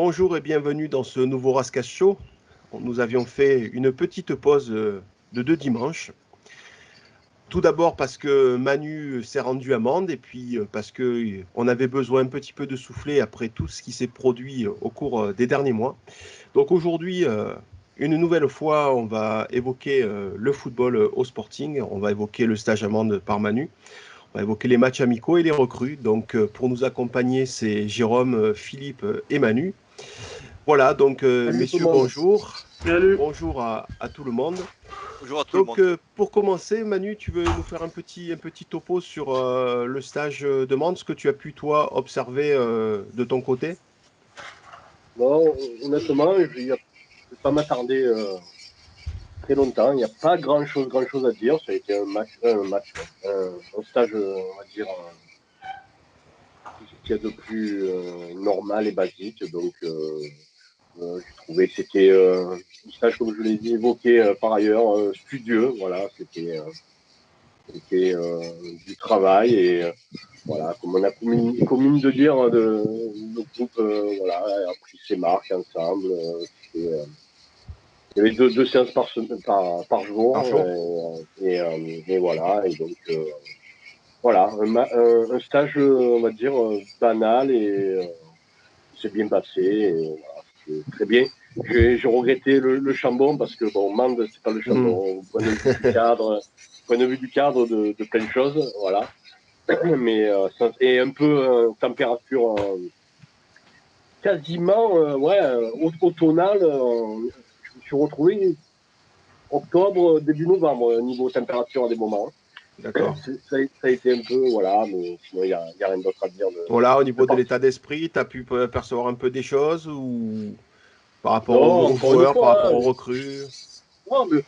Bonjour et bienvenue dans ce nouveau Rascasse Show. Nous avions fait une petite pause de 2 dimanches. Tout d'abord parce que Manu s'est rendu à Mende et puis parce qu'on avait besoin un petit peu de souffler après tout ce qui s'est produit au cours des derniers mois. Donc aujourd'hui, une nouvelle fois, on va évoquer le football au Sporting. On va évoquer le stage à Mende par Manu. On va évoquer les matchs amicaux et les recrues. Donc pour nous accompagner, c'est Jérôme, Philippe et Manu. Voilà, donc Salut tout le messieurs, monde. bonjour. Salut. Bonjour à tout le monde. Bonjour à tout le Donc monde. pour commencer, Manu, tu veux nous faire un petit topo sur le stage de Mende, ce que tu as pu toi observer de ton côté? Bon, honnêtement, je ne vais pas m'attarder très longtemps. Il n'y a pas grand-chose à dire. Ça a été un stage, on va dire, qu'il y a de plus normal et basique. Donc, j'ai trouvé que c'était un stage, comme je l'ai dit, évoqué par ailleurs, studieux. Voilà, c'était du travail et voilà, comme on a commis de dire, le groupe voilà, a pris ses marques ensemble. Il y avait deux séances par jour. Par jour. Et voilà. Et donc, voilà, un stage, on va dire, banal et c'est bien passé. Et, voilà, c'était très bien. J'ai regretté le Chambon parce que, bon, Mende, c'est pas le Chambon. Au point de vue du cadre de plein de choses. Voilà. Mais et un peu température quasiment ouais, automnale. Je me suis retrouvé octobre, début novembre, niveau température à des moments. D'accord. Ça a été un peu, voilà, mais sinon, il n'y a rien d'autre à dire. Voilà, au niveau de l'état d'esprit, tu as pu percevoir un peu des choses ou par rapport aux Non, encore une joueurs, par rapport fois. aux recrues? Non, mais,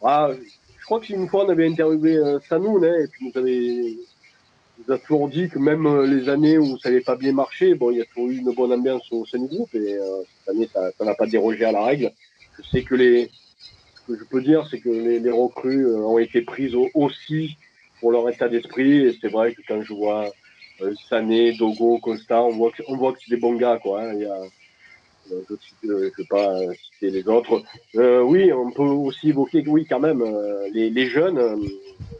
je crois qu'une fois, on avait interviewé Sanoun, hein, et puis nous a toujours dit que même les années où ça n'avait pas bien marché, bon, il y a toujours eu une bonne ambiance au sein du groupe, et cette année, ça n'a pas dérogé à la règle. Je sais que ce que je peux dire, c'est que les recrues ont été prises aussi pour leur état d'esprit, et c'est vrai que quand je vois Sané, Dogo, Constant, on voit que c'est des bons gars, quoi. Hein. Il y a, je ne vais pas citer les autres. Oui, on peut aussi évoquer, oui, quand même, les jeunes.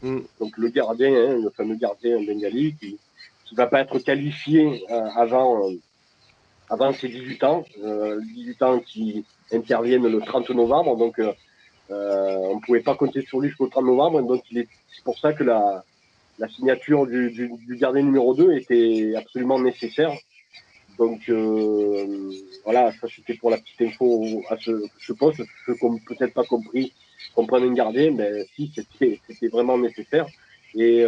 Donc le gardien, hein, le fameux gardien bengali, qui ne va pas être qualifié avant ses 18 ans. 18 ans qui interviennent le 30 novembre. Donc on ne pouvait pas compter sur lui jusqu'au 30 novembre. Donc c'est pour ça que la signature du gardien numéro 2 était absolument nécessaire. Donc voilà, ça c'était pour la petite info à ce poste. Ceux qui n'ont peut-être pas compris qu'on prenne un gardien, mais si, c'était vraiment nécessaire. Et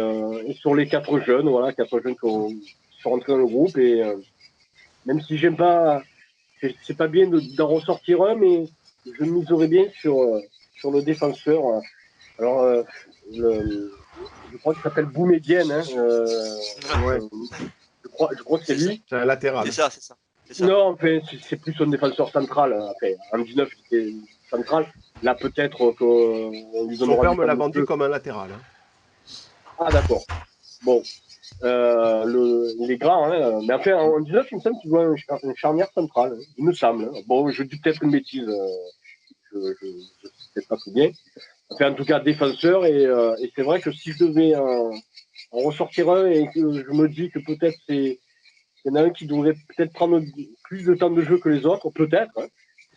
sur les 4 jeunes, voilà, 4 jeunes qui sont rentrés dans le groupe. Et même si j'aime pas, c'est pas bien d'en ressortir un, mais je miserais bien sur le défenseur. Alors, je crois qu'il s'appelle Boumedienne. Hein, Ouais, je crois que c'est lui. c'est un latéral. C'est ça, c'est ça. Non, enfin, c'est plus un défenseur central. Enfin, en 19, c'était central. Là, peut-être qu'on lui Son donnera père du me temps l'a de vendu jeu. comme un latéral. Ah, d'accord. Bon. Il est grand, hein. Mais enfin, en 19, il me semble qu'il doit un charnière central. Hein. Il me semble. Hein. Bon, je dis peut-être une bêtise. Je sais pas tout bien. Enfin, en tout cas, défenseur. Et c'est vrai que si je devais en ressortir un et que je me dis que peut-être il y en a un qui devrait peut-être prendre plus de temps de jeu que les autres, peut-être. Hein.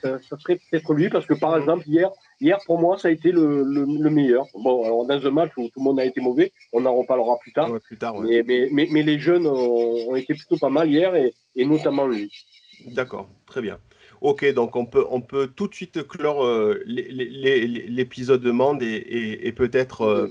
Ça serait peut-être lui, parce que par exemple, hier, pour moi, ça a été le meilleur. Bon, alors dans un match où tout le monde a été mauvais, on en reparlera plus tard. Ouais, plus tard, ouais. Mais les jeunes ont été plutôt pas mal hier, et notamment lui. D'accord, très bien. Ok, donc on peut tout de suite clore l'épisode de Mende et peut-être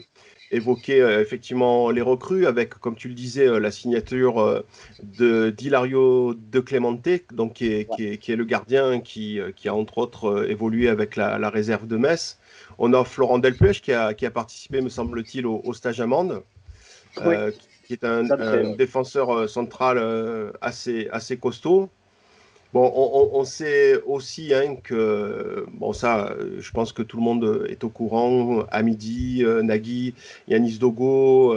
évoquer effectivement les recrues avec, comme tu le disais, la signature de d'Hilario De Clemente, donc Ouais. qui est le gardien qui a entre autres évolué avec la réserve de Metz. On a Florent Delpech qui a participé, me semble-t-il, au stage à Mende, Oui, qui est un d'entrée. Ouais. défenseur central assez costaud. Bon, on sait aussi hein, que, bon, ça, je pense que tout le monde est au courant. Hamidi, Nagui, Yanis Dogo,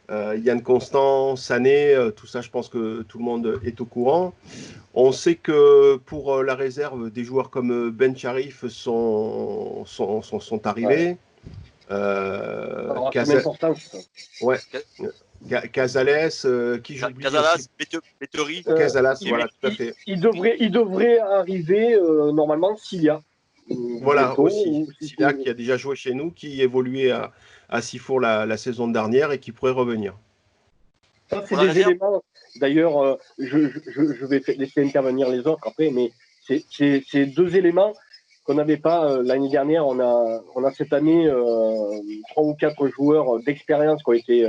Yann Constant, Sané, tout ça, je pense que tout le monde est au courant. On sait que pour la réserve, des joueurs comme Ben Sharif sont Ouais. arrivés. Alors, c'est Casa- important, ça. ouais. Casales, qui j'oublie Casalas, aussi. Bettery, Casalas, et voilà, oui. tout à fait. Il devrait arriver normalement Cilia Voilà, bientôt. aussi. Silla qui a déjà joué chez nous, qui évoluait à Sifour la saison dernière et qui pourrait revenir. Ça, c'est Pour la des réserve, éléments. D'ailleurs, je vais laisser intervenir les autres après, mais c'est deux éléments qu'on n'avait pas l'année dernière. On a cette année 3 ou 4 joueurs d'expérience qui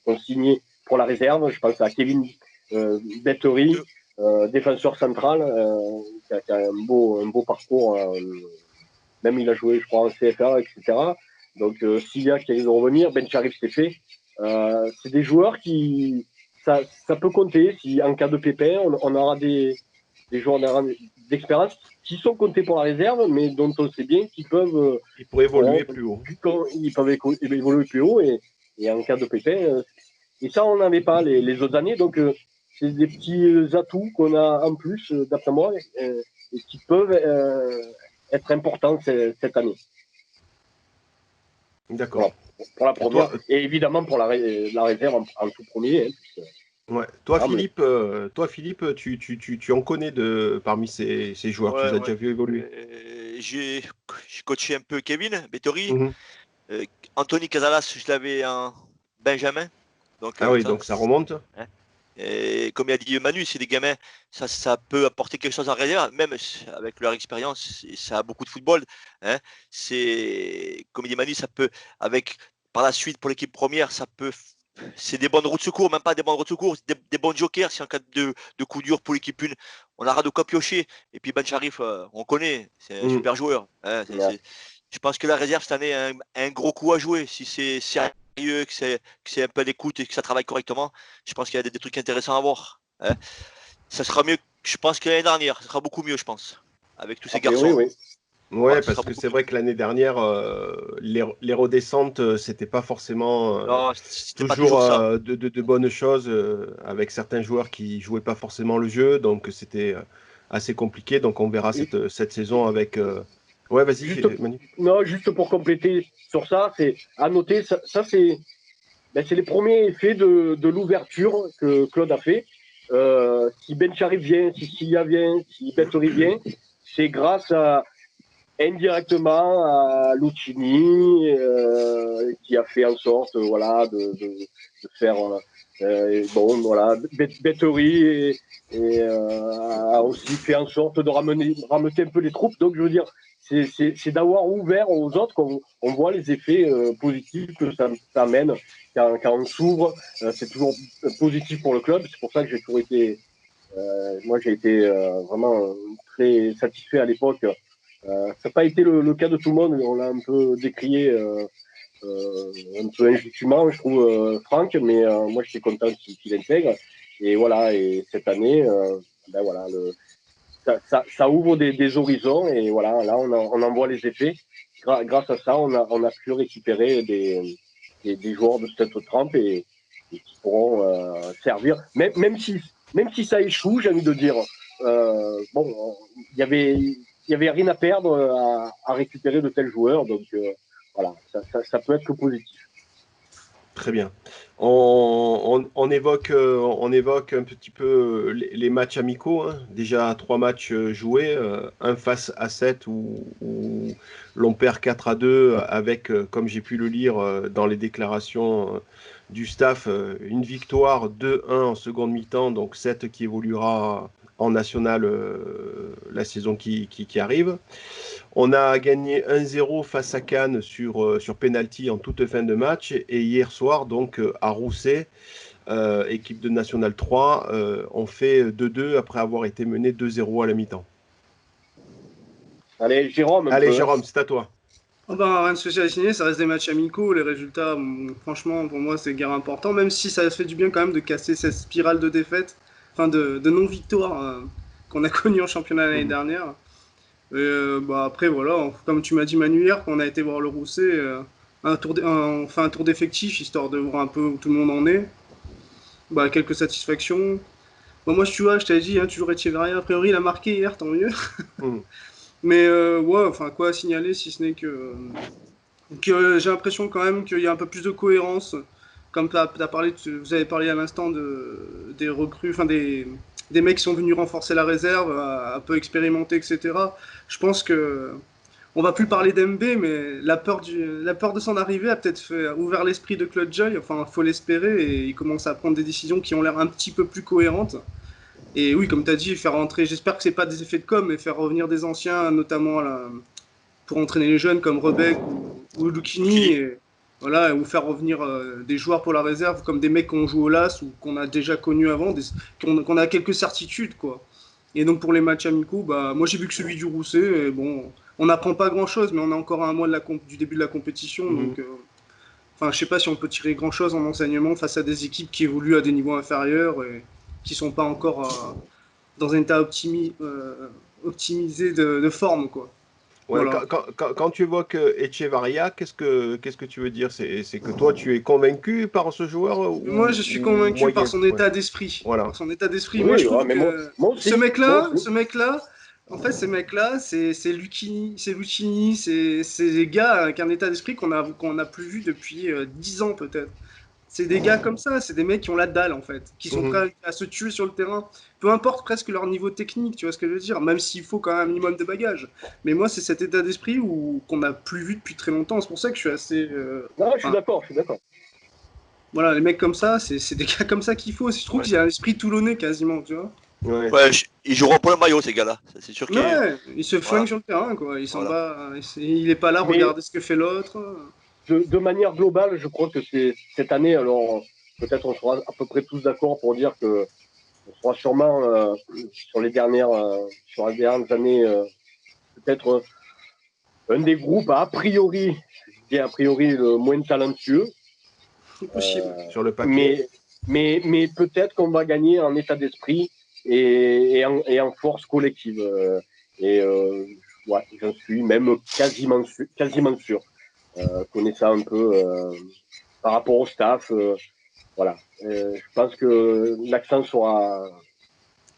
ont signé pour la réserve. Je pense à Kevin Bettery, défenseur central, qui a un beau parcours. Même il a joué, je crois, en CFA, etc. Donc, Silia qui risque de revenir, Ben Sharif, c'est fait. C'est des joueurs qui. Ça peut compter. Si en cas de pépin, on aura des joueurs d'expérience qui sont comptés pour la réserve, mais dont on sait bien qu'ils peuvent. Il pourrait évoluer plus haut. Ils peuvent évoluer plus haut et en cas de pépin. Et ça, on n'avait pas les autres années. Donc, c'est des petits atouts qu'on a en plus, d'après moi, et qui peuvent être importants cette année. D'accord. Voilà, pour la première. Toi, Et évidemment pour la réserve en tout premier. Hein, ouais. Toi, Philippe, tu en connais parmi ces joueurs, tu les ouais, as ouais. déjà vus évoluer. J'ai coaché un peu Kevin Bettery. Mhm. Anthony Casalas, je l'avais en Benjamin. Donc, Ah oui, donc ça remonte. hein. Et comme il a dit Manu, c'est des gamins, ça peut apporter quelque chose en réserve, même avec leur expérience, ça a beaucoup de football. Hein. Comme il dit Manu, ça peut, par la suite, pour l'équipe première, c'est des bonnes routes de secours, même pas des bonnes routes de secours, des bons jokers. Si en cas de coup dur pour l'équipe 1, on aura de quoi piocher. Et puis Ben Sharif, on connaît, c'est un Mhm. super joueur. Hein. Je pense que la réserve cette année a un gros coup à jouer. Si c'est sérieux, que c'est un peu à l'écoute et que ça travaille correctement, je pense qu'il y a des trucs intéressants à voir. Hein. Ça sera mieux, je pense, que l'année dernière. Ça sera beaucoup mieux, je pense, avec tous ces a priori, garçons. oui. Ouais, Ça parce sera que beaucoup c'est mieux. vrai que l'année dernière, les redescentes, c'était pas forcément Non, c'était pas toujours toujours ça. de bonnes choses, avec certains joueurs qui jouaient pas forcément le jeu, donc c'était assez compliqué. Donc on verra Et cette saison avec. Ouais, juste, vas-y, Manu. non, juste pour compléter sur ça, c'est à noter, ça c'est les premiers effets de l'ouverture que Claude a fait. Si Ben Sharif vient, si Silia vient, si Bettery vient, c'est grâce indirectement à Lucchini, qui a fait en sorte voilà, de faire bon voilà Bettery a aussi fait en sorte de ramener un peu les troupes. Donc je veux dire, c'est d'avoir ouvert aux autres qu'on voit les effets positifs que ça amène quand on s'ouvre. C'est toujours positif pour le club. C'est pour ça que j'ai toujours été moi j'ai été vraiment très satisfait à l'époque. Ça n'a pas été le cas de tout le monde, on l'a un peu décrié un peu injustement, je trouve, Franck, mais moi j'étais content qu'il intègre. Et voilà, et cette année, ben voilà, ça ouvre des horizons, et voilà, là on en voit les effets. Grâce à ça, on a pu récupérer des joueurs de cette trempe et qui pourront servir, même si ça échoue, j'ai envie de dire. Bon, il y avait rien à perdre à récupérer de tels joueurs, donc voilà, ça peut être que positif. Très bien. On évoque un petit peu les matchs amicaux. Hein. Déjà 3 matchs joués, un face à 7 où l'on perd 4-2 avec, comme j'ai pu le lire dans les déclarations du staff, une victoire 2-1 en seconde mi-temps, donc 7 qui évoluera en national la saison qui arrive. On a gagné 1-0 face à Cannes sur penalty en toute fin de match. Et hier soir, donc à Rousset, équipe de National 3, on fait 2-2 après avoir été mené 2-0 à la mi-temps. Allez, Jérôme, Allez, Jérôme, c'est à toi. Oh ben, rien de spécial à signer, ça reste des matchs amicaux. Les résultats, franchement, pour moi, c'est guère important. Même si ça fait du bien quand même de casser cette spirale de défaite. de non-victoire qu'on a connu en championnat l'année dernière. Après, voilà, comme tu m'as dit Manu hier, quand on a été voir le Rousset, on fait un tour d'effectif, histoire de voir un peu où tout le monde en est. Quelques satisfactions. Moi, tu vois, je t'avais dit, toujours Echeverria, a priori, il a marqué hier, tant mieux. Mais quoi à signaler, si ce n'est que j'ai l'impression quand même qu'il y a un peu plus de cohérence. Comme vous avez parlé à l'instant des recrues, des mecs qui sont venus renforcer la réserve, un peu expérimenter, etc. Je pense que on va plus parler d'MB, mais la peur de son arrivée a peut-être ouvert l'esprit de Claude Joy. Enfin, faut l'espérer, et il commence à prendre des décisions qui ont l'air un petit peu plus cohérentes. Et oui, comme tu as dit, faire rentrer, j'espère que c'est pas des effets de com, mais faire revenir des anciens, notamment pour entraîner les jeunes comme Rebec ou Lucchini, et, voilà, ou faire revenir des joueurs pour la réserve, comme des mecs qu'on joue au LAS ou qu'on a déjà connus avant, qu'on a quelques certitudes, quoi. Et donc pour les matchs amicaux, moi j'ai vu que celui du Rousset, et bon, on n'apprend pas grand-chose, mais on a encore un mois du début de la compétition, donc je sais pas si on peut tirer grand-chose en enseignement face à des équipes qui évoluent à des niveaux inférieurs et qui sont pas encore dans un état optimisé de forme, quoi. Ouais, Voilà. quand tu évoques Echevarria, qu'est-ce que tu veux dire? C'est que toi, tu es convaincu par ce joueur Moi, je suis ou convaincu par moyen? son Ouais, état d'esprit. voilà. Par son état d'esprit. Moi, Oui, je trouve mais que moi aussi. ce mec-là, en fait, ces mecs-là, c'est Lucchini, c'est des gars avec un état d'esprit qu'on a plus vu depuis 10 ans peut-être. C'est des gars comme ça, c'est des mecs qui ont la dalle en fait, qui sont prêts à se tuer sur le terrain, peu importe presque leur niveau technique, tu vois ce que je veux dire, même s'il faut quand même un minimum de bagage. Mais moi, c'est cet état d'esprit qu'on n'a plus vu depuis très longtemps. C'est pour ça que je suis assez. Non, je suis d'accord, je suis d'accord. Voilà, les mecs comme ça, c'est des gars comme ça qu'il faut. Je trouve qu'il y a un esprit toulonnais quasiment, tu vois. Ouais. Ouais, ils joueront pour le maillot, ces gars-là. C'est sûr qu'ils. Ouais, il se flingue Voilà. sur le terrain, quoi. Il s'en Voilà. bat, il est pas là, Mais regarder ce que fait l'autre. de manière globale, je crois que c'est cette année, alors peut-être on sera à peu près tous d'accord pour dire que on sera sûrement sur les dernières années peut-être un des groupes a priori, je dis a priori le moins talentueux. C'est possible. Sur le papier. Mais peut-être qu'on va gagner en état d'esprit et en force collective. Ouais, j'en suis même quasiment sûr. Connaissant un peu par rapport au staff, voilà. Je pense que l'accent sera,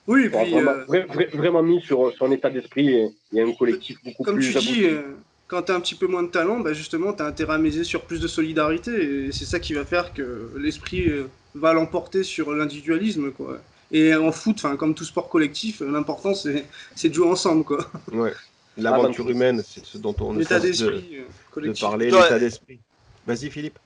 Oui, et puis, vraiment mis sur son état d'esprit et un collectif beaucoup comme tu plus dis, abouti. quand tu as un petit peu moins de talent, justement, tu as intérêt à miser sur plus de solidarité. Et c'est ça qui va faire que l'esprit va l'emporter sur l'individualisme, quoi. Et en foot, comme tout sport collectif, l'important, c'est de jouer ensemble, quoi. Ouais. L'aventure humaine, c'est ce dont on ne L'état cesse de d'esprit collectif. parler, Toi, l'état d'esprit. Vas-y, Philippe.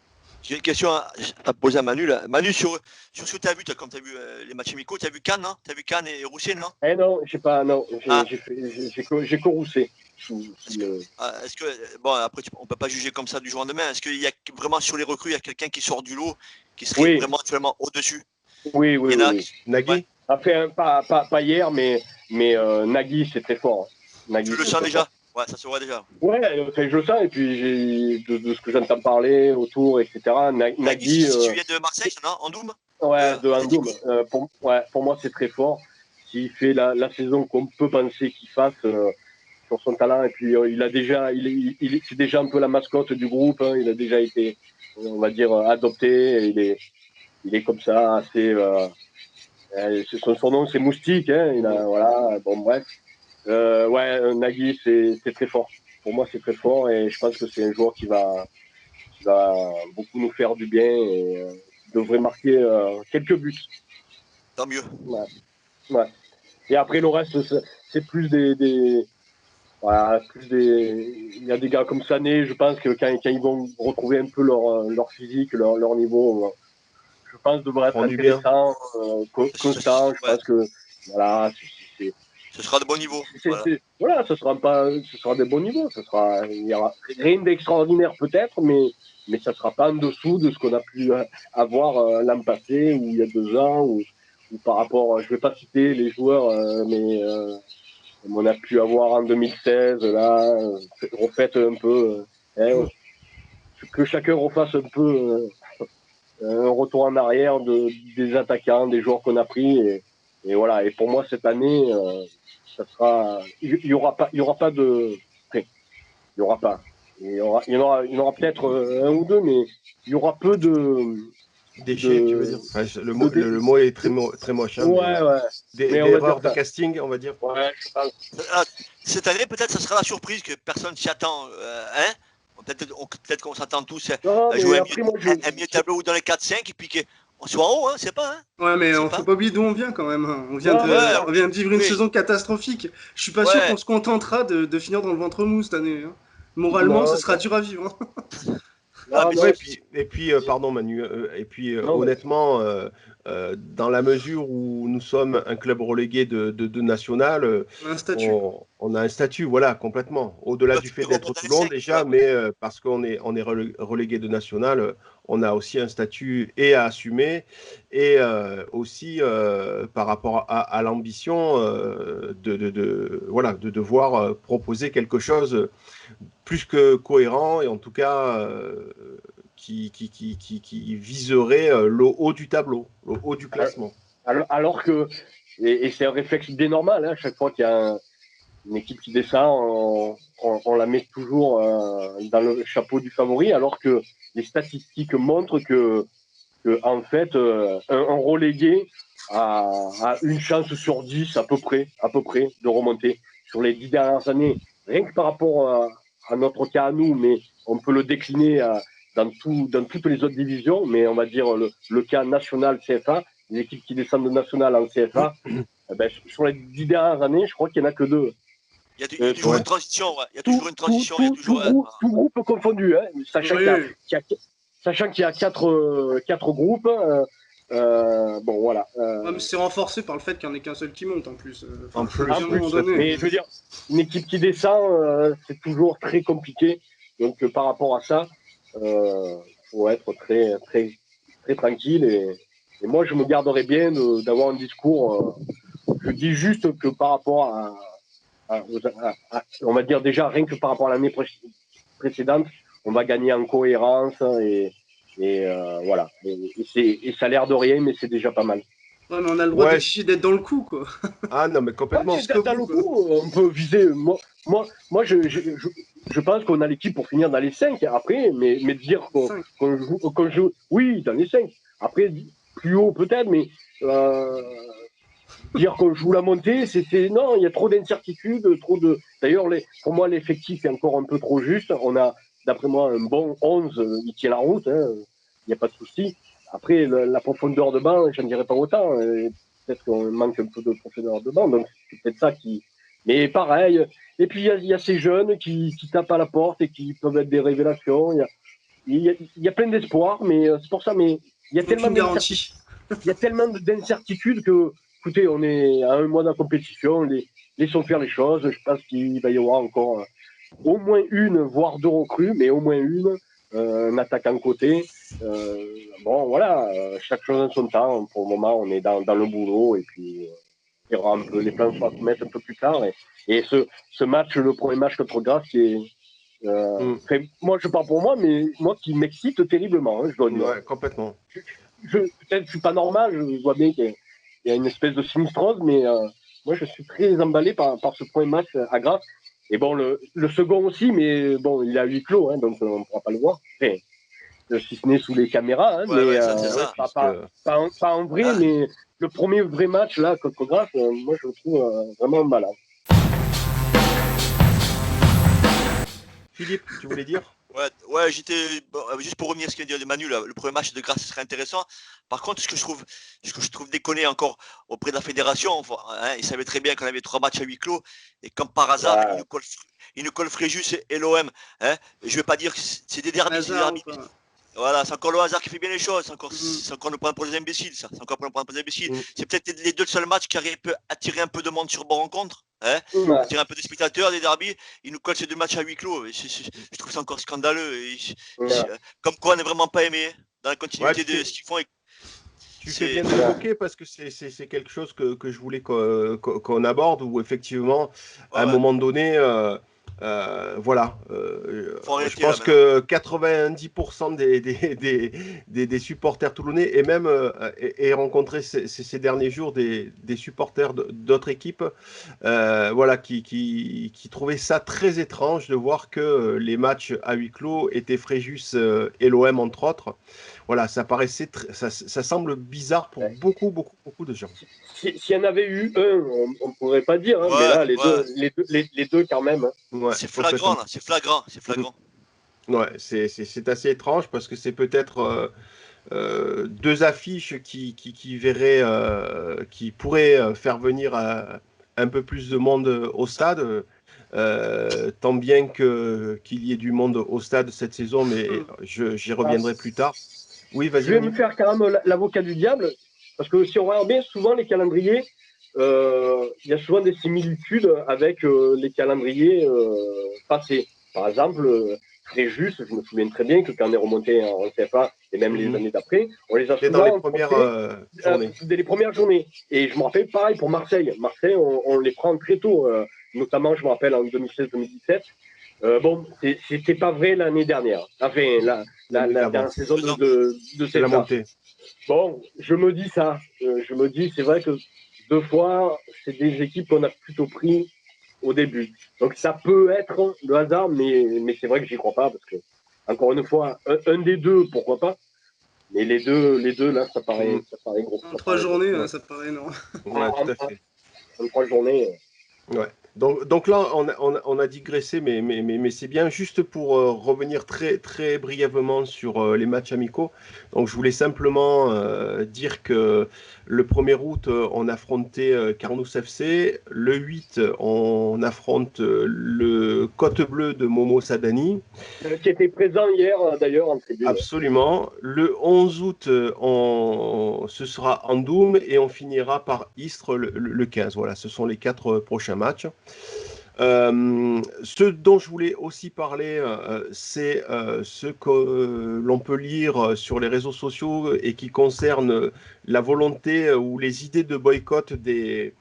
j'ai une question à poser à Manu. Là. Manu, sur ce que tu as vu, quand tu as vu les matchs amicaux, tu as vu Cannes, non? Tu as vu Cannes et Roussien, non? Eh non, j'ai pas, non, Ah. j'ai coroussé. Est-ce que, bon, après, on peut pas juger comme ça du jour au lendemain. Est-ce qu'il y a vraiment sur les recrues, il y a quelqu'un qui sort du lot, qui serait vraiment actuellement au-dessus? Oui. Nagui? Ouais. Après, pas hier, mais Nagui, c'est très fort. Nagui, Tu le sens déjà? Ouais, ça se voit déjà. Ouais, je le sens, et puis de ce que j'entends parler autour, etc. Nagui, Si tu viens de Marseille, non? Andoum? ouais, de Andoum, pour moi, c'est très fort. S'il fait la saison qu'on peut penser qu'il fasse sur son talent, et puis c'est déjà un peu la mascotte du groupe, hein, il a déjà été, on va dire, adopté, et il est comme ça, assez. Son nom, c'est Moustique, hein, voilà, bon, bref. Ouais, Nagui, c'est très fort. Pour moi, c'est très fort, et je pense que c'est un joueur qui va beaucoup nous faire du bien, et devrait marquer quelques buts. Tant mieux. Ouais. Et après, le reste, c'est plus voilà, il y a des gars comme Sané, je pense que quand ils vont retrouver un peu leur physique, leur niveau, je pense devrait être intéressant, constant. Je pense que voilà, ce sera de bon niveau. Voilà, ce sera des bons niveaux. Il y aura rien d'extraordinaire peut-être, mais ça sera pas en dessous de ce qu'on a pu avoir l'an passé, ou il y a 2 ans, ou par rapport. Je vais pas citer les joueurs, mais on a pu avoir en 2016. Là, refaites un peu. Que chacun refasse un peu un retour en arrière des attaquants, des joueurs qu'on a pris, et voilà. Et pour moi, cette année, ça sera, il y aura pas de, enfin, il y aura pas. Il y en aura peut-être un ou deux, mais il y aura peu de Déchets, tu veux dire? Enfin, le mot est très moche, hein, ouais, ouais. Mais on va dire d'erreurs de casting, on va dire. Ouais, je pense. Cette année, peut-être, ça sera la surprise que personne s'y attend. Hein, peut-être qu'on s'attend tous à jouer un mieux tableau dans les 4-5 et puis qu'on soit en haut, hein, c'est pas. Hein. Ouais, mais on faut pas oublier d'où on vient quand même. Hein. On vient de vivre une saison catastrophique. Je suis pas sûr qu'on se contentera de finir dans le ventre mou cette année. Hein. Moralement, ce sera dur à vivre. Hein. Et puis, pardon Manu, honnêtement, dans la mesure où nous sommes un club relégué de national, on a un statut, voilà, complètement. Au-delà du fait d'être Toulon déjà, mais parce qu'on est relégué de national, on a aussi un statut et à assumer et aussi par rapport à l'ambition de devoir proposer quelque chose plus que cohérent et en tout cas qui viserait le haut du tableau, le haut du classement. Alors que, et c'est un réflexe idée normal, hein, chaque fois qu'il y a une équipe qui descend, on la met toujours dans le chapeau du favori, alors que les statistiques montrent que en fait, un relégué a une chance sur 10 à peu près de remonter sur les 10 dernières années, rien que par rapport à notre cas à nous, mais on peut le décliner dans toutes les autres divisions, mais on va dire le cas national CFA, les équipes qui descendent de national en CFA, sur les 10 dernières années, je crois qu'il n'y en a que 2. Il y a toujours une transition, ouais. Il y a toujours une transition. Tout groupe confondu, hein, sachant qu'il y a 4 groupes. Bon, voilà. Mais c'est renforcé par le fait qu'il n'y en ait qu'un seul qui monte en plus. Mais je veux dire, une équipe qui descend, c'est toujours très compliqué. Donc, par rapport à ça, faut être très, très, très tranquille. Et moi, je me garderais bien d'avoir un discours. Je dis juste que par rapport on va dire déjà, rien que par rapport à l'année précédente, on va gagner en cohérence et voilà. Et ça a l'air de rien, mais c'est déjà pas mal. Ouais, mais on a le droit d'être dans le coup, quoi. Ah non, mais complètement. Dans le coup, on peut viser. Moi, je pense qu'on a l'équipe pour finir dans les 5 après, mais dire qu'on joue, oui, dans les 5. Après, plus haut peut-être, mais dire qu'on joue la montée, non, il y a trop d'incertitudes, D'ailleurs, pour moi, l'effectif est encore un peu trop juste. On a, d'après moi, un bon 11, il tient la route, hein, il n'y a pas de souci. Après, la profondeur de banc, je n'en dirais pas autant. Peut-être qu'on manque un peu de profondeur de banc, donc c'est peut-être ça qui. Mais pareil. Et puis il y a ces jeunes qui tapent à la porte et qui peuvent être des révélations. Il y a plein d'espoir, mais c'est pour ça. Mais il y a tellement d'incertitudes que. Écoutez, on est à un mois de la compétition, laissons faire les choses. Je pense qu'il va y avoir encore au moins une, voire 2 recrues, mais au moins une, un attaquant côté. Bon, voilà, chaque chose en son temps. Pour le moment, on est dans le boulot et puis il y aura un peu les plans à mettre un peu plus tard. Et ce match, le premier match contre Grasse, moi, je parle pour moi, mais moi qui m'excite terriblement, hein, je dois dire. Ouais, complètement. Peut-être que je suis pas normal, je vois bien qu'il y a une espèce de sinistrose, mais moi je suis très emballé par ce premier match à Grasse. Et bon, le second aussi, mais bon, il est à huis clos, hein, donc on ne pourra pas le voir. Enfin, si ce n'est sous les caméras, hein, mais pas en vrai, mais le premier vrai match là contre Grasse, moi je le trouve vraiment malade. Philippe, tu voulais dire? Ouais, j'étais juste pour revenir à ce qu'il vient de dire Manu, le premier match de Grasse serait intéressant. Par contre, ce que je trouve déconné encore auprès de la fédération, hein, ils savaient très bien qu'on avait 3 matchs à huis clos et comme par hasard, ils nous collent Fréjus et l'OM. Hein, je ne vais pas dire que c'est des derbies. Voilà, c'est encore le hasard qui fait bien les choses. C'est encore nous prendre pour des imbéciles, ça. C'est encore pour nous prendre pour des imbéciles. C'est peut-être les 2 seuls matchs qui auraient pu attirer un peu de monde sur bonne rencontre. Hein, attirer un peu des spectateurs, des derbies. Ils nous collent ces 2 matchs à huis clos. Je trouve ça encore scandaleux. Comme quoi, on n'est vraiment pas aimé dans la continuité de ce qu'ils font. Tu fais bien de l'évoquer parce que c'est quelque chose que je voulais qu'on aborde où effectivement, à un moment donné, voilà, je pense que 90% des supporters toulonnais et même et rencontré ces derniers jours des supporters d'autres équipes voilà, qui trouvaient ça très étrange de voir que les matchs à huis clos étaient Fréjus et l'OM entre autres. Voilà, ça paraissait ça semble bizarre pour beaucoup de gens. S'il y en avait eu un, on ne pourrait pas dire, hein, mais là, les deux quand même. Hein. Ouais, c'est flagrant, là, c'est flagrant. Ouais, c'est assez étrange parce que c'est peut-être deux affiches qui verraient, qui pourraient faire venir un peu plus de monde au stade. Tant bien qu'il y ait du monde au stade cette saison, mais j'y reviendrai plus tard. Oui, vas-y. Je vais me faire quand même l'avocat du diable, parce que si on regarde bien, souvent les calendriers, il y a souvent des similitudes avec les calendriers passés. Par exemple, Fréjus, je me souviens très bien que quand on est remonté en CFA, et même les années d'après, on les a souvent dans les premières journées. Dès les premières journées. Et je me rappelle pareil pour Marseille. Marseille, on les prend très tôt, notamment, je me rappelle, en 2016-2017. Bon, c'était pas vrai l'année dernière. Enfin, la dernière saison de la montée. Bon, je me dis ça. Je me dis, c'est vrai que 2 fois, c'est des équipes qu'on a plutôt pris au début. Donc ça peut être le hasard, mais c'est vrai que j'y crois pas parce que, encore une fois, un des deux, pourquoi pas. Mais les deux là, ça paraît gros. En 3 journées, ça paraît énorme. Ouais, tout à fait. En 3 journées. Ouais. Donc là, on a digressé, mais c'est bien. Juste pour revenir très, très brièvement sur les matchs amicaux. Donc, je voulais simplement dire que le 1er août, on affrontait Carnous FC. Le 8, on affronte le Côte Bleue de Momo Sadani. Qui était présent hier, d'ailleurs, en tribune. Absolument. Le 11 août, ce sera Andoum et on finira par Istres le 15. Voilà, ce sont les 4 prochains matchs. Ce dont je voulais aussi parler, c'est ce que l'on peut lire sur les réseaux sociaux et qui concerne la volonté ou les idées de boycott de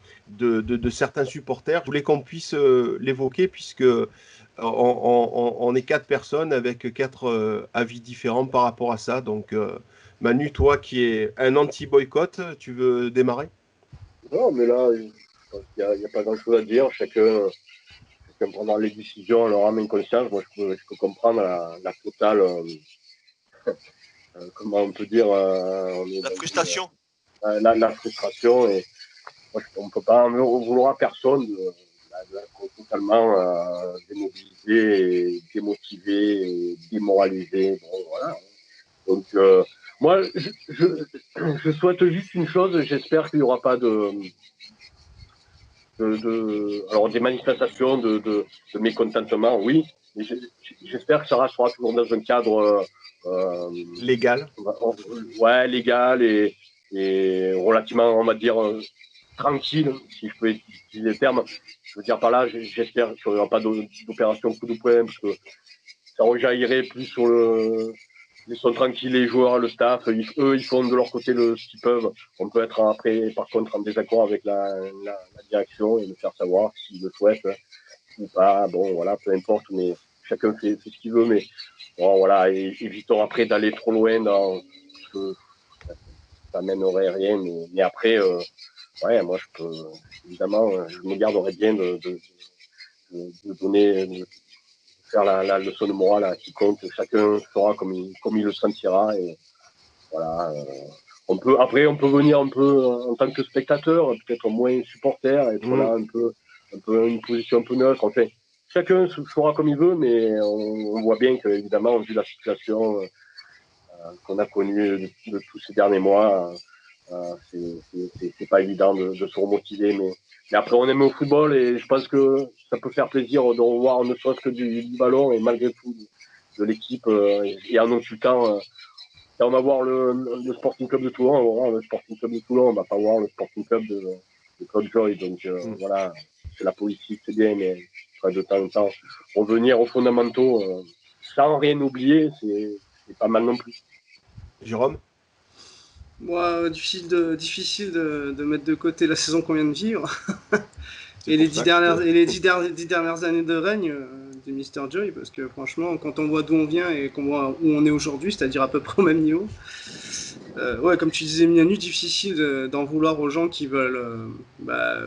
certains supporters. Je voulais qu'on puisse l'évoquer puisque on est 4 personnes avec 4 avis différents par rapport à ça. Donc, Manu, toi qui es un anti-boycott, tu veux démarrer? Non, mais là, il n'y a pas grand-chose à dire. Chacun prendra les décisions à leur âme et conscience. Moi, je peux comprendre la totale, comment on peut dire, la frustration. La frustration. Et moi, on ne peut pas en vouloir à personne d'être totalement démobilisé, démotivé, démoralisé. Bon, voilà. Donc, moi, je souhaite juste une chose. J'espère qu'il n'y aura pas alors des manifestations de mécontentement, oui, mais j'espère que ça sera toujours dans un cadre légal. Ouais, légal et relativement, on va dire, tranquille, si je peux utiliser le terme. Je veux dire par là, j'espère qu'il n'y aura pas d'opération coup de poing, parce que ça rejaillirait plus sur ils sont tranquilles, les joueurs, le staff, eux, ils font de leur côté ce qu'ils peuvent. On peut être après, par contre, en désaccord avec la direction et le faire savoir s'ils le souhaitent ou pas. Bon, voilà, peu importe, mais chacun fait ce qu'il veut. Mais bon, voilà, et évitons après d'aller trop loin dans ce que ça mènerait rien. Mais après, ouais, moi, évidemment, je me garderais bien de donner. Faire la leçon de morale à quiconque, chacun fera comme il le sentira et voilà. On peut venir un peu en tant que spectateur, peut-être moins supporter, être là un peu une position un peu neutre. Enfin, chacun fera comme il veut, mais on voit bien que évidemment, vu la situation qu'on a connue de tous ces derniers mois, c'est pas évident de se remotiver, mais après, on aime le football et je pense que ça peut faire plaisir de revoir ne serait-ce que du ballon et malgré tout de l'équipe. Et en insultant, quand on va voir le Sporting Club de Toulon, on va voir le Sporting Club de Toulon, on va pas voir le Sporting Club de Claude Joy. Donc voilà, c'est la politique, c'est bien, mais de temps en temps, revenir aux fondamentaux sans rien oublier, c'est pas mal non plus. Jérôme? Moi, difficile de mettre de côté la saison qu'on vient de vivre. Et les 10 dernières années de règne, Mr. Joy, parce que franchement, quand on voit d'où on vient et qu'on voit où on est aujourd'hui, c'est-à-dire à peu près au même niveau, ouais, comme tu disais, Mianu, difficile d'en vouloir aux gens qui veulent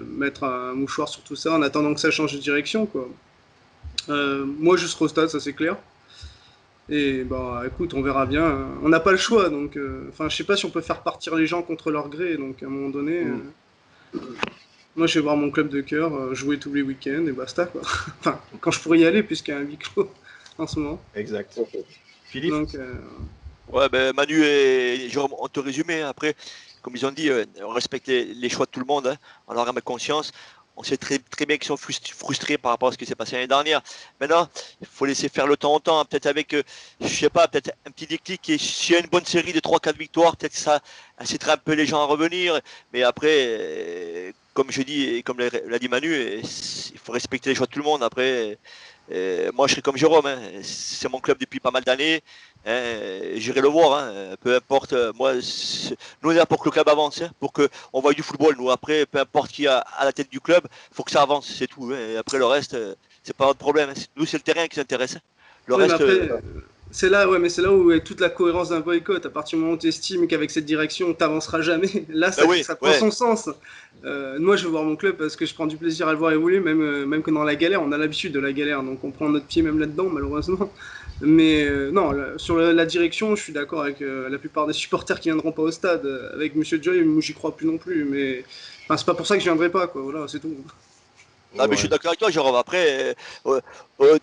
mettre un mouchoir sur tout ça en attendant que ça change de direction, quoi. Moi, je serai au stade, ça c'est clair. Et bah écoute, on verra bien. On n'a pas le choix, donc enfin, je sais pas si on peut faire partir les gens contre leur gré, donc à un moment donné, moi je vais voir mon club de cœur jouer tous les week-ends et basta quoi. Enfin, quand je pourrais y aller, puisqu'il y a un huis clos en ce moment. Exact. Philippe? Donc, Ouais, ben Manu et Jérôme, on te résumé. Après, comme ils ont dit, on respecte les choix de tout le monde, hein, on leur a conscience. On sait très, très bien qu'ils sont frustrés par rapport à ce qui s'est passé l'année dernière. Maintenant, il faut laisser faire le temps au temps. Hein. Peut-être avec, je sais pas, peut-être un petit déclic. Et s'il y a une bonne série de 3-4 victoires, peut-être que ça incitera un peu les gens à revenir. Mais après, comme je dis et comme l'a dit Manu, il faut respecter les choix de tout le monde. Après, moi, je serai comme Jérôme. Hein. C'est mon club depuis pas mal d'années. Hein, j'irai le voir, hein, peu importe. Moi, nous on est là pour que le club avance, hein, pour qu'on voie du football. Nous, après, peu importe qui est à la tête du club, il faut que ça avance, c'est tout. Hein. Et après, le reste, c'est pas notre problème. Hein. Nous, c'est le terrain qui nous intéresse. Hein. Le ouais, mais reste, après, c'est là, ouais, mais c'est là où est toute la cohérence d'un boycott. À partir du moment où tu estimes qu'avec cette direction, tu n'avanceras jamais, là, ben oui, ça prend ouais. son sens. Moi, je veux voir mon club parce que je prends du plaisir à le voir évoluer, même que dans la galère, on a l'habitude de la galère, donc on prend notre pied même là-dedans, malheureusement. Mais non, sur la direction, je suis d'accord avec la plupart des supporters qui viendront pas au stade. Avec Monsieur Joy, moi, j'y crois plus non plus. Mais enfin, c'est pas pour ça que je viendrai pas, quoi. Voilà, c'est tout. Ah, mais je suis Ouais. d'accord avec toi, Jérôme. Après,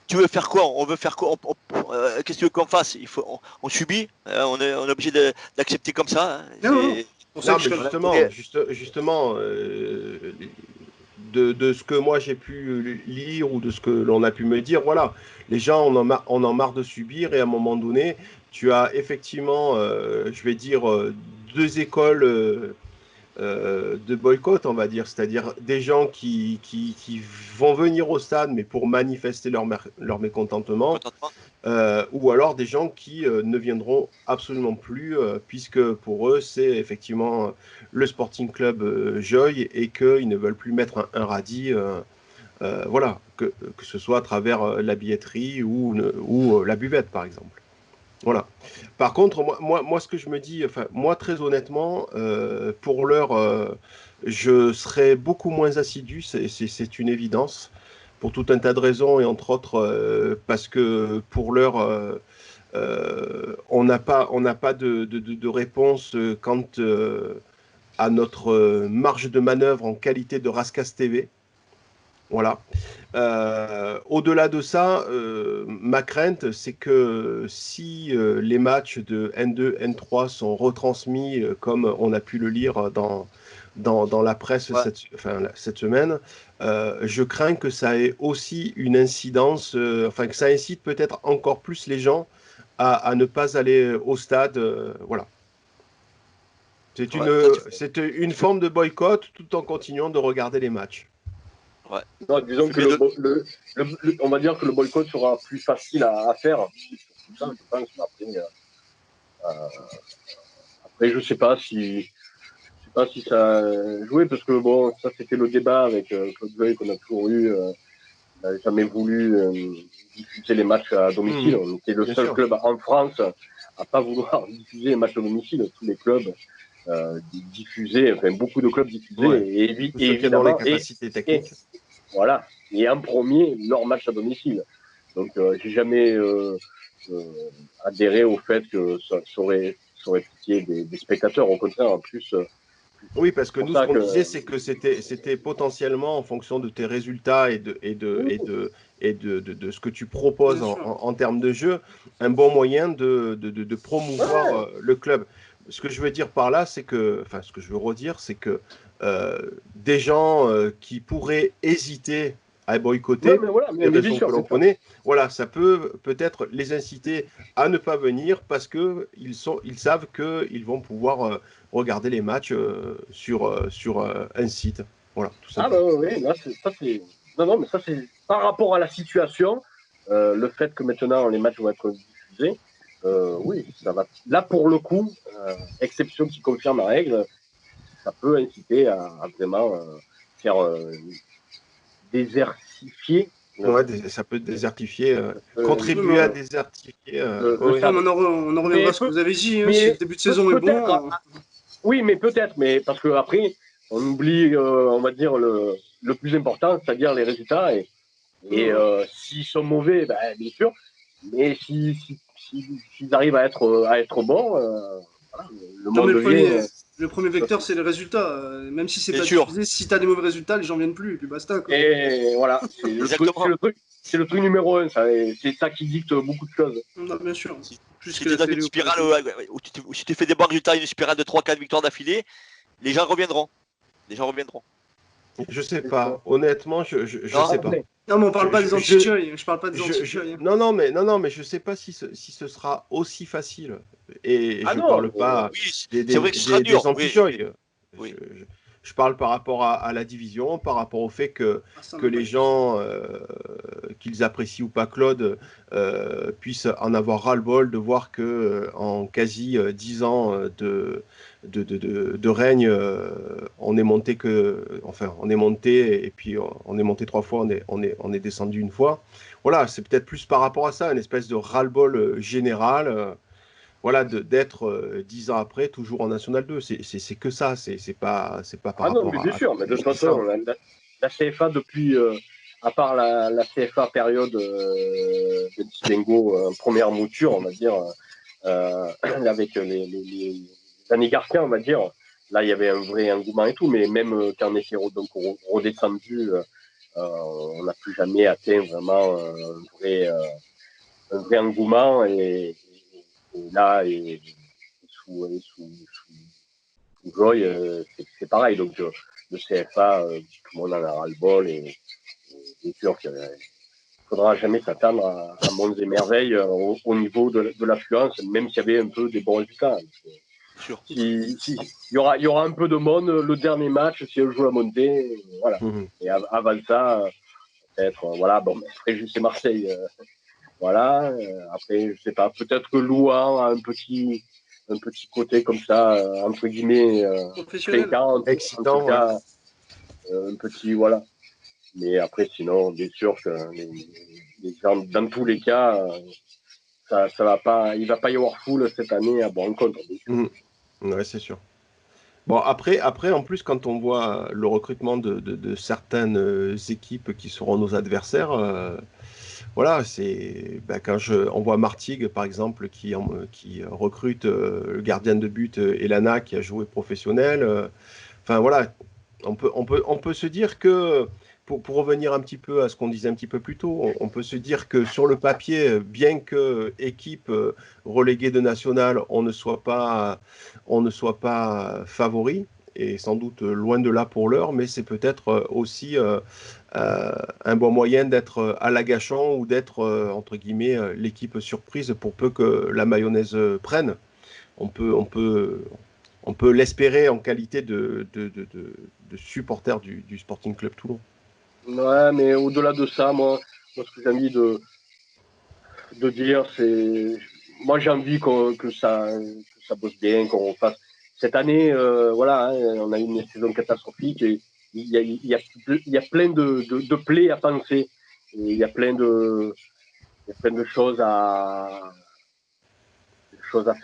tu veux faire quoi? On veut faire quoi? Qu'est-ce que tu veux qu'on fasse? On subit, hein, on est obligé d'accepter comme ça. Hein. Non, non, non. C'est pour ça Non, que je mais serais. justement, de ce que moi j'ai pu lire ou de ce que l'on a pu me dire, voilà, les gens on en marre de subir et à un moment donné, tu as effectivement, je vais dire, deux écoles de boycott, on va dire, c'est-à-dire des gens qui vont venir au stade, mais pour manifester leur mécontentement, Contentement. ou alors des gens qui ne viendront absolument plus, puisque pour eux, c'est effectivement le Sporting Club Joy et qu'ils ne veulent plus mettre un radis, voilà, que ce soit à travers la billetterie ou la buvette, par exemple. Voilà. Par contre, moi, ce que je me dis, enfin, moi, très honnêtement, pour l'heure, je serai beaucoup moins assidu, c'est une évidence, pour tout un tas de raisons, et entre autres, parce que pour l'heure, on n'a pas de réponse quant à notre marge de manœuvre en qualité de Rascas TV. Voilà. Au-delà de ça, ma crainte, c'est que si les matchs de N2, N3 sont retransmis comme on a pu le lire dans la presse Ouais. cette semaine, je crains que ça ait aussi une incidence, enfin que ça incite peut-être encore plus les gens à ne pas aller au stade. Voilà. Ouais, ça, C'est une forme de boycott tout en continuant de regarder les matchs. ouais. Non, disons Tu que fais de- on va dire que le boycott sera plus facile à faire. Tout ça, je pense. Après, je sais pas si ça a joué parce que bon, ça c'était le débat avec Claude Veuille qu'on a toujours eu. Il n'a jamais voulu diffuser les matchs à domicile. On était le Bien seul sûr. club en France à pas vouloir diffuser les matchs à domicile. Tous les clubs diffusaient, enfin beaucoup de clubs diffusaient Ouais. Tous et ceux qui en ont les évidemment capacités et techniques. voilà, et en premier leur match à domicile. Donc j'ai jamais adhéré au fait que ça aurait piqué des spectateurs. Au contraire, en plus, Oui, parce c'est que pour nous, ce ça qu'on que disait, c'est que c'était potentiellement en fonction de tes résultats et de ce que tu Bien proposes sûr. en termes de jeu, un bon moyen de promouvoir ouais, le club. Ce que je veux dire par là, c'est que, enfin, ce que je veux redire, c'est que des gens qui pourraient hésiter à ouais, boycotter, mais voilà, des mais bien raisons que sûr, l'on bien sûr. connaît, voilà, ça peut peut-être les inciter à ne pas venir parce que ils savent qu'ils vont pouvoir regarder les matchs sur un site. Voilà, tout Ah bah simplement. oui, là, ça c'est. Non, non, mais ça c'est par rapport à la situation, le fait que maintenant les matchs vont être diffusés, oui, ça va. Là pour le coup, exception qui confirme la règle, ça peut inciter à vraiment faire désertifier Ouais, ça peut désertifier, contribuer à désertifier. On en reviendra à ce que vous avez dit. Si le début de saison est bon. Oui, mais peut-être, mais parce qu'après, on oublie, on va dire, le plus important, c'est-à-dire les résultats. Et s'ils sont mauvais, bien sûr. Mais s'ils arrivent à être bons, voilà, le monde devient. Le premier vecteur, c'est les résultats. Même si c'est pas diffusé, si tu as des mauvais résultats, les gens viennent plus, et puis basta. Quoi. Et voilà, c'est le truc numéro 1. C'est ça qui dicte beaucoup de choses. Non, bien sûr. Si tu es dans une spirale où si tu fais des bons résultats, une spirale de 3-4 victoires d'affilée, les gens reviendront. Je sais pas. Honnêtement, je sais pas. Non, mais on parle pas des anti-joy. Je parle pas des anti-joy. Non, mais je sais pas si ce sera aussi facile. Et je parle pas des anti-joy. Oui. Je parle par rapport à la division, par rapport au fait que les gens, qu'ils apprécient ou pas Claude, puissent en avoir ras-le-bol de voir que en quasi 10 ans de règne, on est monté et puis on est monté 3 fois, on est descendu une fois. Voilà, c'est peut-être plus par rapport à ça, une espèce de ras-le-bol général. Voilà, d'être 10 ans après toujours en National 2, c'est que ça, c'est pas par rapport à... Ah non, mais bien sûr, mais de toute façon, la CFA depuis, à part la CFA période de Distingo, première mouture, on va dire, avec les années Garcia, on va dire, là il y avait un vrai engouement et tout, mais même quand on était redescendu, on n'a plus jamais atteint vraiment un vrai engouement et là, sous Joy, c'est pareil. Donc, le CFA, tout le monde en a ras-le-bol et c'est sûr qu'il ne faudra jamais s'attendre à mondes et merveilles au niveau de l'affluence, même s'il y avait un peu des bons résultats. Il y aura un peu de monde le dernier match si on joue la montée. Voilà. Et avant ça, peut-être, voilà, bon, après, c'est Marseille. Voilà. Après, je sais pas, peut-être que Louan a un petit côté comme ça, entre guillemets, fréquent, excitant, en tout cas, un petit, voilà. Mais après, sinon, bien sûr que les gens, dans tous les cas, ça va pas, il va pas y avoir foule cette année à Bourg-en-Contre. Ouais, c'est sûr. Bon, après, en plus, quand on voit le recrutement de certaines équipes qui seront nos adversaires, voilà, c'est quand on voit Martigues, par exemple, qui recrute le gardien de but Elana, qui a joué professionnel. Enfin, voilà, on peut se dire que, pour revenir un petit peu à ce qu'on disait un petit peu plus tôt, on peut se dire que sur le papier, bien que équipe reléguée de national, on ne soit pas favori, et sans doute loin de là pour l'heure, mais c'est peut-être aussi un bon moyen d'être à l'agachant ou d'être, entre guillemets, l'équipe surprise pour peu que la mayonnaise prenne. On peut l'espérer en qualité de supporter du Sporting Club Toulon. Ouais, mais au-delà de ça, moi ce que j'ai envie de dire, c'est... Moi, j'ai envie que ça bosse bien, qu'on fasse... Cette année, voilà, hein, on a eu une saison catastrophique et il y a plein de plaies à penser. Et il y a plein de choses à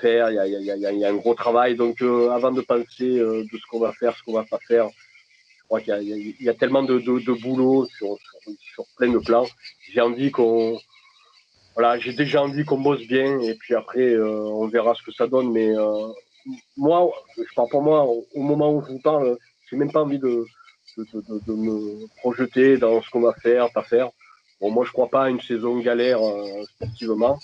faire, il y a un gros travail. Donc, avant de penser de ce qu'on va faire, ce qu'on va pas faire, je crois qu'il y a tellement de boulot sur plein de plans. J'ai envie j'ai déjà envie qu'on bosse bien et puis après, on verra ce que ça donne. Mais moi, je parle pour moi, au moment où je vous parle, j'ai même pas envie de me projeter dans ce qu'on va faire, pas faire. Bon, moi, je crois pas à une saison galère sportivement.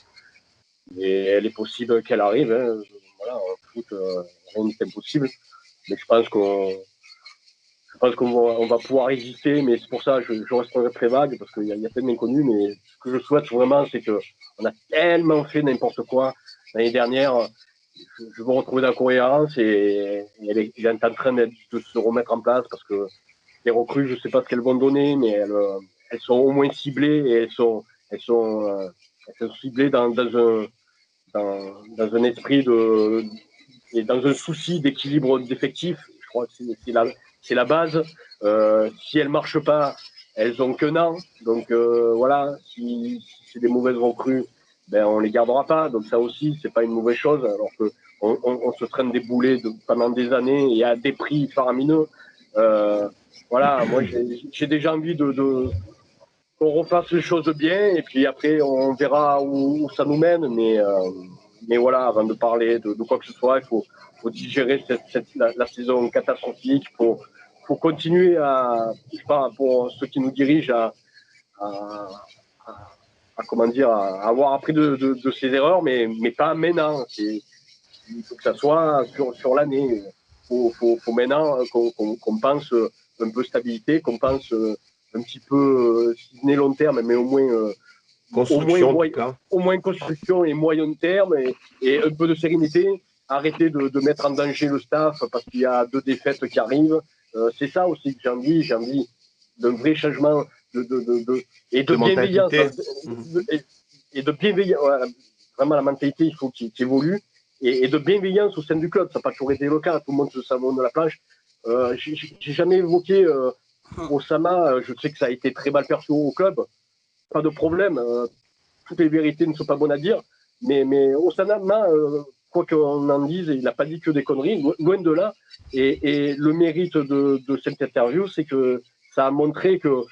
Et elle est possible qu'elle arrive. Hein. Voilà, en foot, rien n'est impossible. Mais je pense qu'on va pouvoir résister. Mais c'est pour ça que je resterai très vague parce qu'il y a plein d'inconnus. Mais ce que je souhaite vraiment, c'est qu'on a tellement fait n'importe quoi l'année dernière. Je veux retrouver la cohérence et elle est en train de se remettre en place parce que les recrues, je ne sais pas ce qu'elles vont donner, mais elles sont au moins ciblées et elles sont ciblées dans un esprit et dans un souci d'équilibre d'effectifs. Je crois que c'est la base. Si elle marche pas, elles ont qu'un an. Donc voilà, si c'est des mauvaises recrues, ben on les gardera pas. Donc ça aussi, c'est pas une mauvaise chose. Alors que on se traîne des boulets pendant des années et à des prix faramineux. Voilà, moi j'ai déjà envie qu'on refasse les choses bien et puis après on verra où ça nous mène. Mais voilà, avant de parler de quoi que ce soit, il faut digérer la saison catastrophique. Faut continuer je sais pas, pour ceux qui nous dirigent comment dire, à avoir appris de ses erreurs, mais pas maintenant. Il faut que ça soit sur l'année. Faut maintenant qu'on pense un peu stabilité, qu'on pense un petit peu, si ce n'est long terme, mais au moins Construction, en tout cas. au moins construction et moyen terme et un peu de sérénité. Arrêter de mettre en danger le staff parce qu'il y a 2 défaites qui arrivent. C'est ça aussi que j'ai envie d'un vrai changement et de bienveillance. Et de bienveillance. Ouais, vraiment, la mentalité, il faut qu'il évolue. Et de bienveillance au sein du club. Ça n'a pas toujours été le cas. Tout le monde se savonne de la plage. J'ai jamais évoqué Osama. Je sais que ça a été très mal perçu au club. Pas de problème. Toutes les vérités ne sont pas bonnes à dire. Mais Osama, quoi qu'on en dise, il n'a pas dit que des conneries. Loin de là. Et le mérite de cette interview, c'est que ça a montré que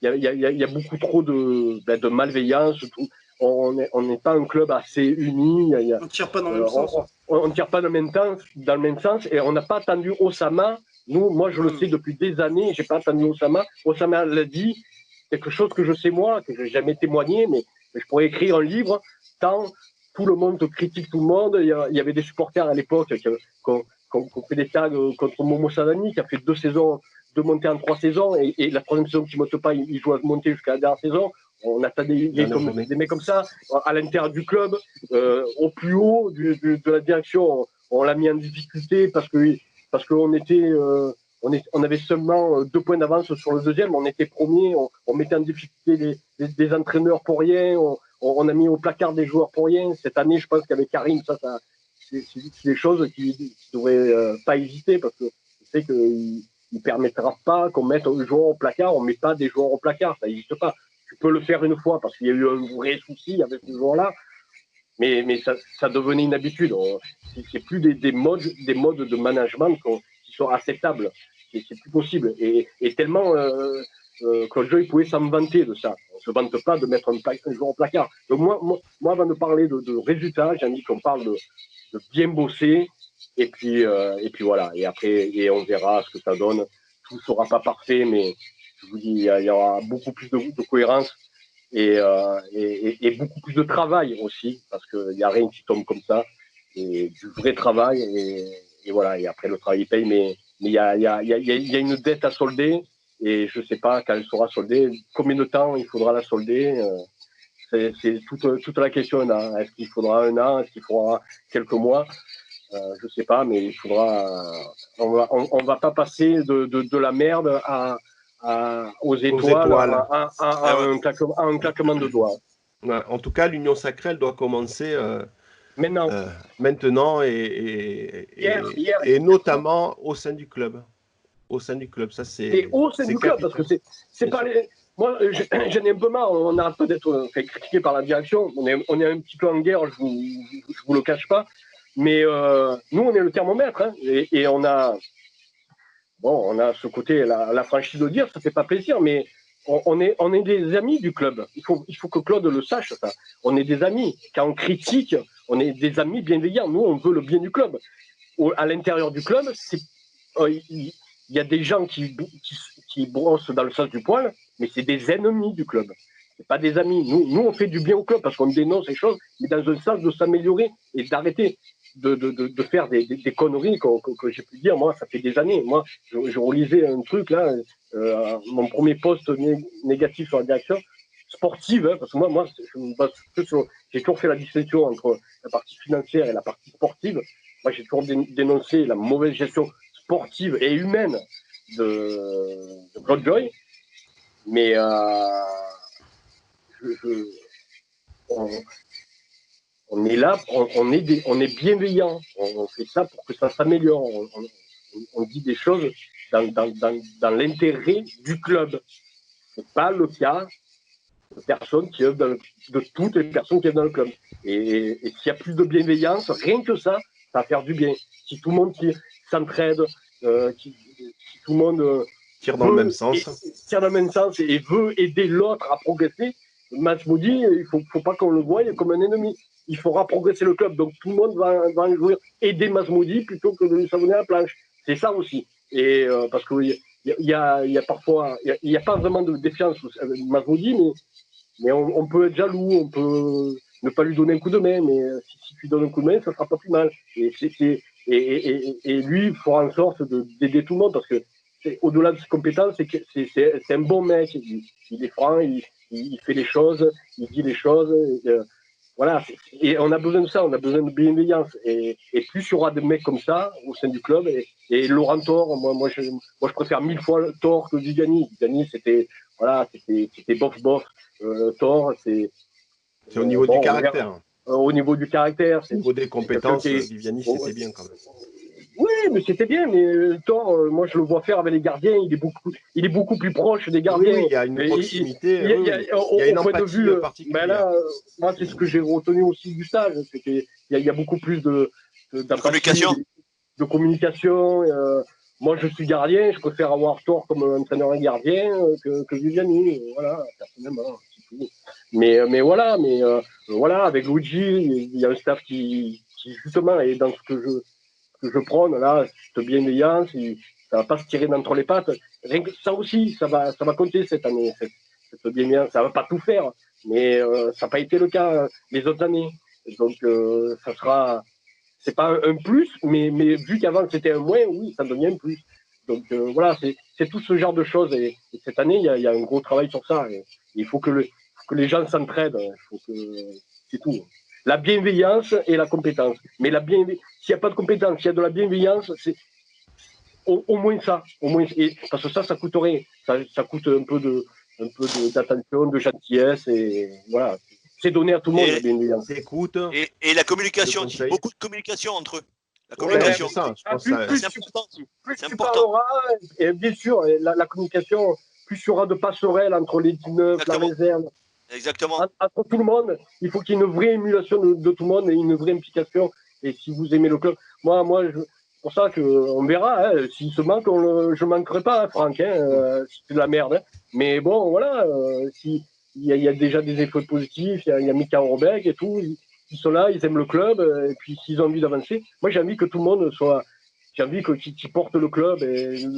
il y a beaucoup trop de malveillance. On n'est pas un club assez uni. On ne tire pas dans le même sens. On ne tire pas dans le même sens et on n'a pas attendu Osama. Moi, je le sais depuis des années. J'ai pas attendu Osama. Osama l'a dit. Quelque chose que je sais moi, que je n'ai jamais témoigné, mais je pourrais écrire un livre. Tant tout le monde critique tout le monde. Il y avait des supporters à l'époque qui ont fait des tags contre Momo Sadani, qui a fait 2 saisons de monter en 3 saisons et la 3e saison qui ne monte pas, il doit monter jusqu'à la dernière saison. On attend des mecs comme ça à l'intérieur du club, au plus haut de la direction. On l'a mis en difficulté parce qu'on était, on avait seulement 2 points d'avance sur le deuxième. On était premier, on mettait en difficulté des entraîneurs pour rien. On a mis au placard des joueurs pour rien. Cette année, je pense qu'avec Karim, c'est des choses qui ne devraient pas hésiter parce que je sais qu'il ne permettra pas qu'on mette un joueur au placard. On ne met pas des joueurs au placard, ça n'existe pas. Tu peux le faire une fois parce qu'il y a eu un vrai souci avec ce joueur-là, mais ça devenait une habitude. C'est plus des modes de management qui sont acceptables. C'est plus possible. Et tellement Claude Joy pouvait s'en vanter de ça. On ne se vante pas de mettre un joueur au placard. Donc moi, avant de parler de résultats, j'ai envie qu'on parle de bien bosser. Et puis voilà. Et après, on verra ce que ça donne. Tout ne sera pas parfait, mais je vous dis, il y aura beaucoup plus de cohérence et beaucoup plus de travail aussi, parce qu'il n'y a rien qui tombe comme ça. Et du vrai travail. Et voilà. Et après, le travail paye, mais il y a une dette à solder. Et je ne sais pas quand elle sera soldée, combien de temps il faudra la solder. C'est toute la question. Est-ce qu'il faudra 1 an? Est-ce qu'il faudra quelques mois? Je ne sais pas, mais il faudra. On va pas passer de la merde aux étoiles. À un claquement de doigts. Ouais, en tout cas, l'union sacrée, elle doit commencer maintenant et notamment au sein du club. Au sein du club, ça c'est. Et au sein du club, parce que c'est pas les. Moi, j'en ai un peu marre. On n'arrête pas d'être critiqué par la direction. On est un petit peu en guerre, je vous le cache pas. Mais nous, on est le thermomètre, hein, et on a ce côté, la franchise de dire, ça fait pas plaisir, mais on est des amis du club. Il faut que Claude le sache, ça. On est des amis. Quand on critique, on est des amis bienveillants. Nous, on veut le bien du club. À l'intérieur du club, il y a des gens qui brossent dans le sens du poil, mais c'est des ennemis du club. C'est pas des amis. Nous, on fait du bien au club parce qu'on dénonce les choses, mais dans un sens de s'améliorer et d'arrêter de faire des conneries que j'ai pu dire. Moi, ça fait des années. Moi, je relisais un truc là, mon premier post négatif sur la direction sportive, hein, parce que moi, je me base j'ai toujours fait la distinction entre la partie financière et la partie sportive. Moi, j'ai toujours dénoncé la mauvaise gestion sportive et humaine de Claude Joy. Mais on est là, on est bienveillant. On fait ça pour que ça s'améliore. On dit des choses dans l'intérêt du club. C'est pas le cas de personnes qui œuvrent de toutes les personnes qui œuvrent dans le club. Et s'il y a plus de bienveillance, rien que ça va faire du bien. Si tout le monde qui s'entraide, si tout le monde tire dans le même sens, tire dans le même sens et veut aider l'autre à progresser, Masmoudi, il faut pas qu'on le voie comme un ennemi. Il faudra progresser le club. Donc tout le monde va en jouer, aider Masmoudi plutôt que de lui savonner la planche. C'est ça aussi. Et parce qu'il y a parfois, il n'y a pas vraiment de défiance avec Masmoudi, mais on peut être jaloux, on peut ne pas lui donner un coup de main, mais si tu lui donnes un coup de main, ça sera pas plus mal. Et lui, il fera en sorte d'aider tout le monde parce que au-delà de ses compétences, c'est un bon mec. Il est franc, il fait les choses, il dit les choses. Voilà. Et on a besoin de ça, on a besoin de bienveillance. Et plus il y aura de mecs comme ça au sein du club, et Laurent Thor, moi je préfère 1000 fois Thor que Viviani. Viviani, c'était bof. Thor, c'est au niveau du caractère. Au niveau du caractère. Au niveau des compétences, Viviani, c'était bien quand même. Oui, mais c'était bien, mais Thor, moi je le vois faire avec les gardiens, il est beaucoup plus proche des gardiens. Oui, il y a une proximité, il y a une empathie particulière. Ben là, moi c'est ce que j'ai retenu aussi du stage, c'est qu'il y a beaucoup plus de communication. Moi je suis gardien, je préfère avoir Thor comme entraîneur et gardien que Viviani, voilà, personnellement, c'est tout. Mais voilà, avec Luigi, il y a un staff qui justement est dans ce que je prône là, cette bienveillance, ça va pas se tirer d'entre les pattes. Rien que ça aussi, ça va compter cette année, cette bienveillance. Ça va pas tout faire, mais ça n'a pas été le cas les autres années. Donc ça sera, c'est pas un plus, mais vu qu'avant c'était un moins, oui, ça devient un plus. Donc voilà, c'est tout ce genre de choses. Et cette année, il y a un gros travail sur ça. Et il faut que les gens s'entraident. C'est tout. La bienveillance et la compétence. Mais s'il n'y a pas de compétence, s'il y a de la bienveillance, c'est au moins ça. Parce que ça coûte rien. Ça coûte un peu d'attention, de gentillesse. Et voilà. C'est donné à tout le monde, la bienveillance. Et la communication, beaucoup de communication entre eux. La communication, c'est ça. Je pense c'est important. C'est important. Et bien sûr, la communication, plus il y aura de passerelles entre les 19, la réserve. Exactement. Entre tout le monde, il faut qu'il y ait une vraie émulation de tout le monde et une vraie implication. Et si vous aimez le club, moi, c'est pour ça qu'on verra. Hein, s'il se manque, je manquerai pas, hein, Franck. C'est de la merde. Hein. Mais bon, voilà. Il y a déjà des effets positifs. Il y a Mika Orbeck et tout. Ils sont là, ils aiment le club. Et puis s'ils ont envie d'avancer, moi j'ai envie que tout le monde soit. J'ai envie qu'ils portent le club et j'ai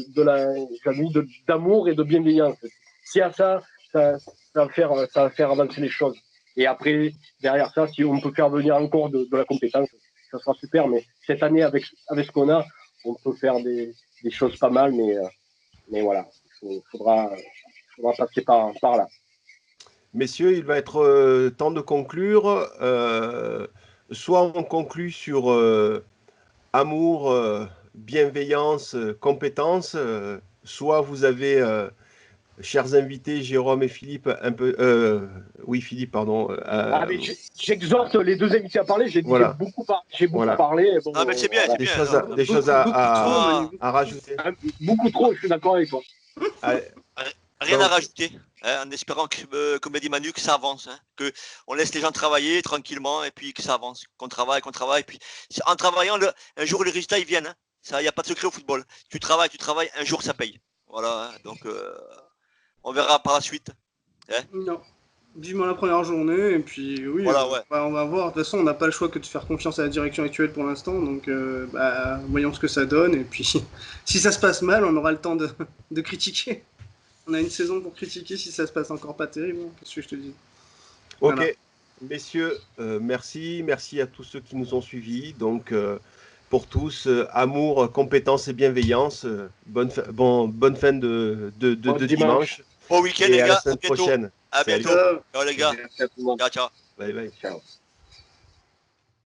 envie d'amour et de bienveillance. Si à ça va faire avancer les choses. Et après, derrière ça, si on peut faire venir encore de la compétence, ça sera super. Mais cette année, avec ce qu'on a, on peut faire des choses pas mal. Mais voilà, il faudra passer par là. Messieurs, il va être temps de conclure. Soit on conclut sur amour, bienveillance, compétence, soit vous avez... chers invités, Jérôme et Philippe, Philippe, pardon. J'exhorte les deux invités à parler. J'ai beaucoup parlé. Bon, mais c'est bien, des choses à rajouter. Beaucoup trop, je suis d'accord avec toi. Rien à rajouter, hein, en espérant que, comme l'a dit Manu, que ça avance, hein, qu'on laisse les gens travailler tranquillement et puis que ça avance, qu'on travaille. Puis en travaillant, un jour les résultats ils viennent. Il n'y a pas de secret au football. Tu travailles, un jour ça paye. Voilà, hein, donc on verra par la suite. Hein. Non. Vivement la première journée, et puis oui, voilà, on va voir. De toute façon, on n'a pas le choix que de faire confiance à la direction actuelle pour l'instant, donc voyons ce que ça donne, et puis si ça se passe mal, on aura le temps de critiquer. On a une saison pour critiquer si ça se passe encore pas terrible, qu'est-ce que je te dis. Ok, voilà. Messieurs, merci à tous ceux qui nous ont suivis, donc pour tous, amour, compétence et bienveillance, bonne fin de dimanche. Bon week-end et les gars, à la semaine prochaine. À bientôt. Ciao les gars. Ciao. Bye bye. Ciao.